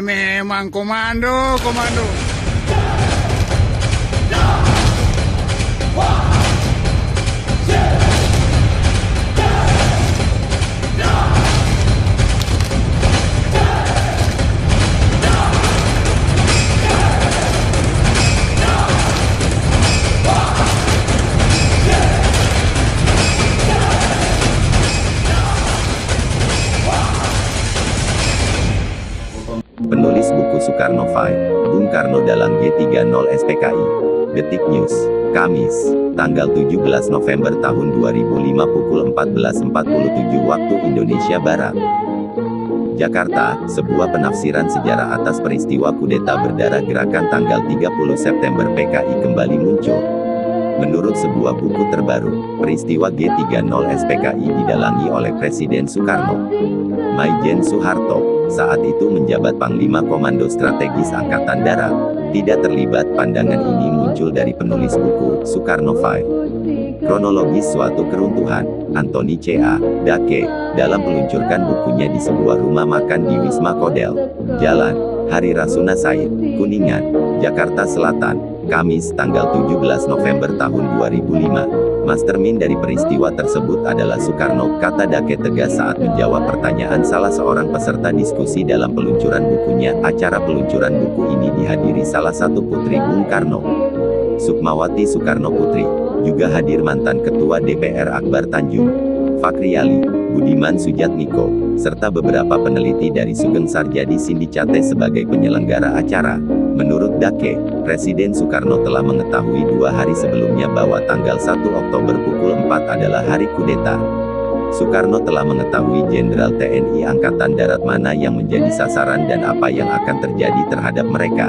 memang komando, komando. Penulis buku Soekarno File, Bung Karno dalam G30 SPKI. Detik News, Kamis, tanggal 17 November tahun 2005 pukul 14.47 waktu Indonesia Barat. Jakarta, sebuah penafsiran sejarah atas peristiwa kudeta berdarah gerakan tanggal 30 September PKI kembali muncul. Menurut sebuah buku terbaru, peristiwa G30 SPKI didalangi oleh Presiden Soekarno. Maijen Soeharto, saat itu menjabat Panglima Komando Strategis Angkatan Darat, tidak terlibat. Pandangan ini muncul dari penulis buku, Soekarno File. Kronologis suatu keruntuhan, Anthony C.A. Dake, dalam meluncurkan bukunya di sebuah rumah makan di Wisma Kodel, Jalan Hari Rasuna Said, Kuningan, Jakarta Selatan, Kamis tanggal 17 November tahun 2005. Mastermind dari peristiwa tersebut adalah Soekarno, kata Dake tegas saat menjawab pertanyaan salah seorang peserta diskusi dalam peluncuran bukunya. Acara peluncuran buku ini dihadiri salah satu putri Bung Karno, Sukmawati Soekarno Putri. Juga hadir mantan Ketua DPR Akbar Tanjung, Fakriali, Budiman Sujatmiko, serta beberapa peneliti dari Sugeng Sarjadi Sindicate sebagai penyelenggara acara. Menurut Dake, Presiden Soekarno telah mengetahui 2 hari sebelumnya bahwa tanggal 1 Oktober pukul 4 adalah hari kudeta. Soekarno telah mengetahui Jenderal TNI Angkatan Darat mana yang menjadi sasaran dan apa yang akan terjadi terhadap mereka.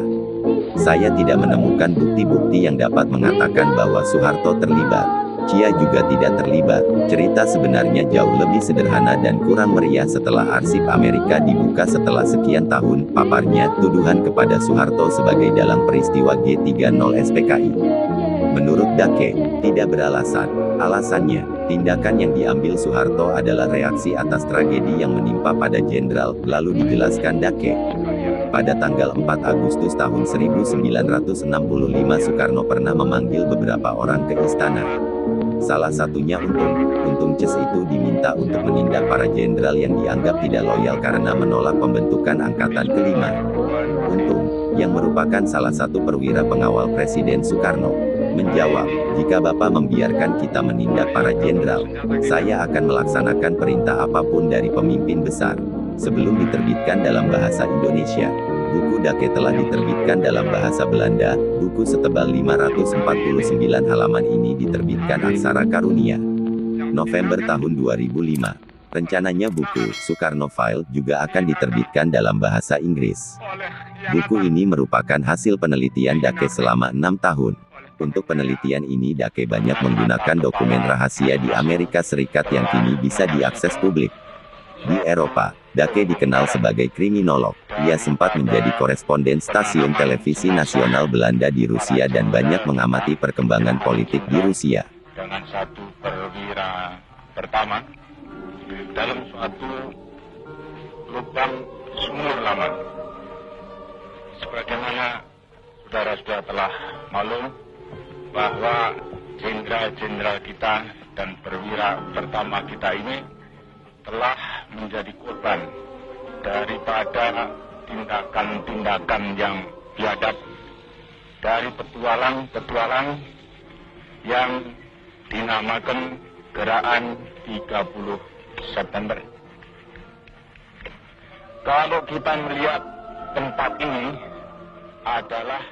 Saya tidak menemukan bukti-bukti yang dapat mengatakan bahwa Soeharto terlibat. Cia juga tidak terlibat. Cerita sebenarnya jauh lebih sederhana dan kurang meriah setelah arsip Amerika dibuka setelah sekian tahun, paparnya. Tuduhan kepada Soeharto sebagai dalang peristiwa G30 SPKI. Menurut Dake, tidak beralasan. Alasannya, tindakan yang diambil Soeharto adalah reaksi atas tragedi yang menimpa pada jenderal, lalu dijelaskan Dake. Pada tanggal 4 Agustus tahun 1965 Soekarno pernah memanggil beberapa orang ke istana. Salah satunya Untung Ces itu diminta untuk menindak para jenderal yang dianggap tidak loyal karena menolak pembentukan Angkatan Kelima. Untung, yang merupakan salah satu perwira pengawal Presiden Soekarno, menjawab, "Jika Bapak membiarkan kita menindak para jenderal, saya akan melaksanakan perintah apapun dari pemimpin besar." Sebelum diterbitkan dalam bahasa Indonesia, buku Dake telah diterbitkan dalam bahasa Belanda. Buku setebal 549 halaman ini diterbitkan Aksara Karunia, November tahun 2005. Rencananya buku Soekarno File juga akan diterbitkan dalam bahasa Inggris. Buku ini merupakan hasil penelitian Dake selama 6 tahun. Untuk penelitian ini Dake banyak menggunakan dokumen rahasia di Amerika Serikat yang kini bisa diakses publik. Di Eropa, Dake dikenal sebagai kriminolog. Ia sempat menjadi koresponden stasiun televisi nasional Belanda di Rusia dan banyak mengamati perkembangan politik di Rusia. Dengan satu perwira pertama dalam suatu lubang sumur lama. Sebagaimana saudara-saudara telah maklum bahwa jenderal-jenderal kita dan perwira pertama kita ini telah menjadi korban daripada tindakan-tindakan yang biadab dari petualang yang dinamakan Gerakan 30 September. Kalau kita melihat tempat ini adalah